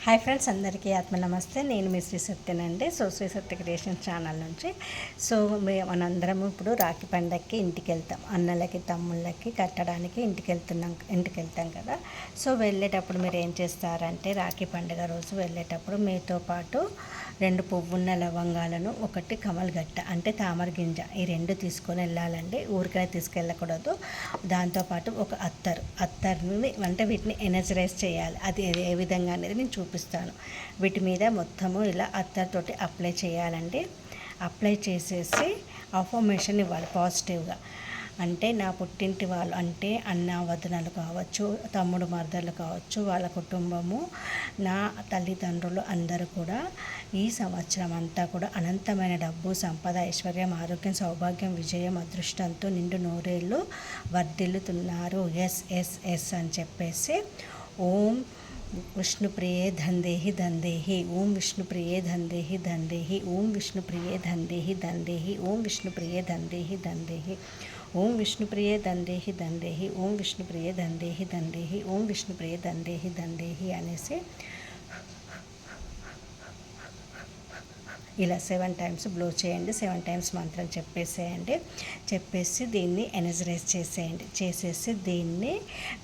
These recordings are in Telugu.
హాయ్ ఫ్రెండ్స్, అందరికీ ఆత్మ నమస్తే. నేను మీ శ్రీ సత్యనండి. శ్రీ సత్య క్రియేషన్ ఛానల్ నుంచి. మనందరం ఇప్పుడు రాఖీ పండగకి ఇంటికి వెళ్తాం. అన్నలకి తమ్ముళ్ళకి కట్టడానికి ఇంటికి వెళ్తాం కదా. వెళ్ళేటప్పుడు మీరు ఏం చేస్తారంటే, రాఖీ పండుగ రోజు వెళ్ళేటప్పుడు మీతో పాటు 2 పువ్వున్న లవంగాలను, 1 కమల్ గట్ట అంటే తామర గింజ, ఈ 2 తీసుకొని వెళ్ళాలండి. ఊరికైనా తీసుకెళ్ళకూడదు. దాంతోపాటు ఒక అత్తర్ని అంటే వీటిని ఎనర్జరైజ్ చేయాలి. అది ఏ విధంగా అనేది నేను చూపిస్తాను. వీటి మీద మొత్తము ఇలా అత్తర్తోటి అప్లై చేయాలండి. అప్లై చేసేసి అఫర్మేషన్ ఇవ్వాలి పాజిటివ్గా. అంటే నా పుట్టింటి వాళ్ళు అంటే అన్న వదినలు కావచ్చు, తమ్ముడు మరదలు కావచ్చు, వాళ్ళ కుటుంబము, నా తల్లిదండ్రులు అందరూ కూడా ఈ సంవత్సరం అంతా కూడా అనంతమైన డబ్బు, సంపద, ఐశ్వర్యం, ఆరోగ్యం, సౌభాగ్యం, విజయం, అదృష్టంతో నిండు నూరేళ్ళు వర్ధిల్లుతున్నారు. ఎస్ ఎస్ ఎస్ అని చెప్పేసి ఓం విష్ణుప్రియే ధందేహి ధందేహి, ఓం విష్ణుప్రియే ధందేహి ధందేహి, ఓం విష్ణుప్రియే ధందేహి ధందేహి, ఓం విష్ణుప్రియే ధందేహి ధందేహి, ఓం విష్ణుప్రియే ధందేహి ధందేహి, ఓం విష్ణుప్రియే ధందేహి ధందేహి, ఓం విష్ణుప్రియే ధందేహి ధందేహి అనేసి ఇలా 7 టైమ్స్ బ్లో చేయండి. 7 టైమ్స్ మంత్రం చెప్పేసి దీన్ని ఎనర్జరైజ్ చేసేసి దీన్ని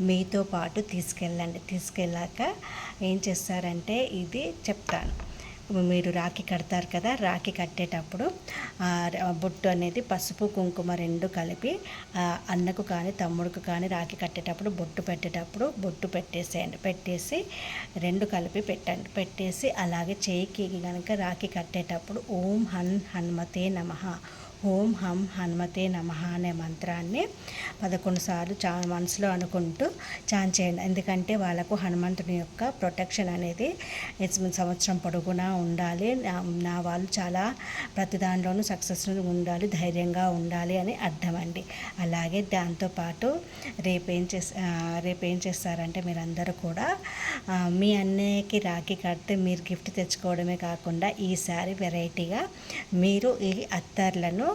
మీతో పాటు తీసుకెళ్ళాక ఏం చేస్తారంటే, ఇది చెప్తాను. మీరు రాఖీ కడతారు కదా, రాఖీ కట్టేటప్పుడు బొట్టు అనేది పసుపు కుంకుమ 2 కలిపి అన్నకు కానీ తమ్ముడికి కానీ రాఖీ కట్టేటప్పుడు బొట్టు పెట్టేసి 2 కలిపి పెట్టేసి అలాగే చేయికి కనుక రాఖీ కట్టేటప్పుడు ఓం హనుమతే నమః, ఓం హం హనుమతే నమః అనే మంత్రాన్ని 11 సార్లు మనసులో అనుకుంటూ చాన్ చేయండి. ఎందుకంటే వాళ్ళకు హనుమంతుని యొక్క ప్రొటెక్షన్ అనేది సంవత్సరం పొడుగునా ఉండాలి. నా వాళ్ళు చాలా ప్రతి దానిలోనూ సక్సెస్ఫుల్గా ఉండాలి, ధైర్యంగా ఉండాలి అని అర్థం అండి. అలాగే దాంతోపాటు రేపేం చేస్తారంటే, మీరందరూ కూడా మీ అన్నయ్యకి రాఖీ కడితే మీరు గిఫ్ట్ తెచ్చుకోవడమే కాకుండా ఈసారి వెరైటీగా మీరు ఈ అత్తర్లను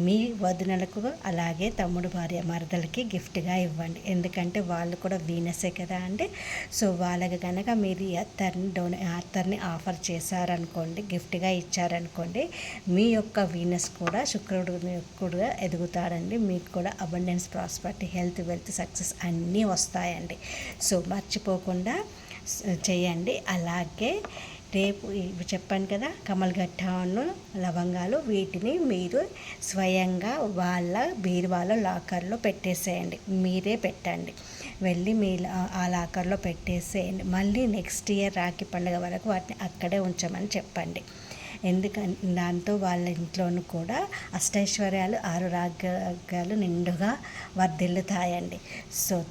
మీ వదినలకు అలాగే తమ్ముడు భార్య మరదలకి గిఫ్ట్గా ఇవ్వండి. ఎందుకంటే వాళ్ళు కూడా వీనసే కదా అండి. వాళ్ళకి కనుక మీరు ఈ అత్తర్ని ఆఫర్ చేశారనుకోండి, గిఫ్ట్గా ఇచ్చారనుకోండి, మీ యొక్క వీనస్ కూడా శుక్రుడు కూడా ఎదుగుతాడండి. మీకు కూడా abundance, prosperity, health, wealth, success అన్నీ వస్తాయండి. మర్చిపోకుండా చేయండి. అలాగే రేపు ఇవి చెప్పాను కదా, కమలగట్టను లవంగాలు, వీటిని మీరు స్వయంగా వాళ్ళ బీరువాలో లాకర్లో పెట్టేసేయండి. మీరే పెట్టండి, వెళ్ళి మీ ఆ లాకర్లో పెట్టేసేయండి. మళ్ళీ నెక్స్ట్ ఇయర్ రాఖీ పండుగ వరకు వాటిని అక్కడే ఉంచమని చెప్పండి. ఎందుకంటే దాంతో వాళ్ళ ఇంట్లోనూ కూడా అష్టైశ్వర్యాలు, 6 రాగ్యాలు నిండుగా వర్ధిల్లుతాయండి.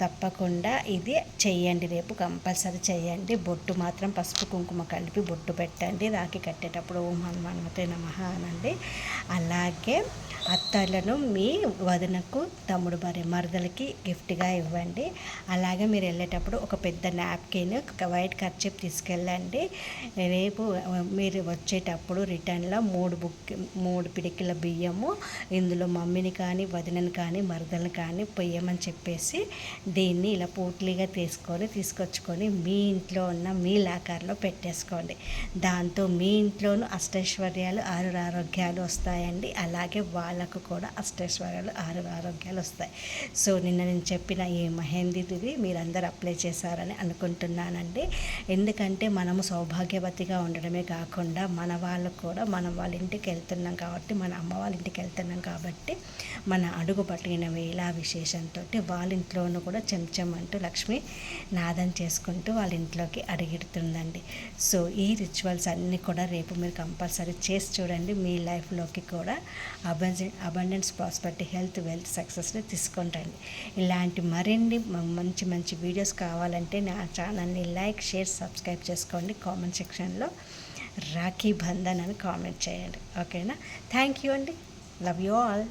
తప్పకుండా ఇది చెయ్యండి. రేపు కంపల్సరీ చెయ్యండి. బొట్టు మాత్రం పసుపు కుంకుమ కలిపి బొట్టు పెట్టండి. రాఖీ కట్టేటప్పుడు ఓం హనుమతే నమః అనండి. అలాగే అత్తర్లను మీ వదినకు, తమ్ముడు భార్య మరదలకి గిఫ్ట్గా ఇవ్వండి. అలాగే మీరు వెళ్ళేటప్పుడు ఒక పెద్ద నాప్కిన్, వైట్ కర్చీప్ తీసుకెళ్ళండి. రేపు మీరు వచ్చేటప్పుడు రిటర్న్లో 3 పిడికిల బియ్యము, ఇందులో మమ్మీని కానీ వదినని కానీ మరదలను కానీ పొయ్యమని చెప్పేసి దీన్ని ఇలా పూట్లీగా తీసుకొచ్చుకొని మీ ఇంట్లో ఉన్న మీ లాకర్లో పెట్టేసుకోండి. దాంతో మీ ఇంట్లోనూ అష్టైశ్వర్యాలు, 6 ఆరోగ్యాలు వస్తాయండి. అలాగే వాళ్ళకు కూడా అష్టైశ్వర్యాలు, 6 ఆరోగ్యాలు వస్తాయి. నిన్న నేను చెప్పిన ఈ మెహందీది మీరందరూ అప్లై చేశారని అనుకుంటున్నానండి. ఎందుకంటే మనము సౌభాగ్యవతిగా ఉండడమే కాకుండా మనం వాళ్ళ ఇంటికి వెళ్తున్నాం కాబట్టి, మన అమ్మ వాళ్ళ ఇంటికి వెళ్తున్నాం కాబట్టి, మన అడుగు పట్టిన వేళ విశేషంతో వాళ్ళ ఇంట్లోనూ కూడా చెంచం అంటూ లక్ష్మి నాదం చేసుకుంటూ వాళ్ళ ఇంట్లోకి అడుగుతుందండి. ఈ రిచువల్స్ అన్నీ కూడా రేపు మీరు కంపల్సరీ చేసి చూడండి. మీ లైఫ్లోకి కూడా అబండెన్స్, ప్రాస్పరిటీ, హెల్త్, వెల్త్, సక్సెస్ని తీసుకుంటండి. ఇలాంటి మరిన్ని మంచి వీడియోస్ కావాలంటే నా ఛానల్ని లైక్, షేర్, సబ్స్క్రైబ్ చేసుకోండి. కామెంట్ సెక్షన్లో రాఖీ బంధన్ అని కామెంట్ చేయండి. ఓకేనా? థ్యాంక్ యూ అండి. Love you all.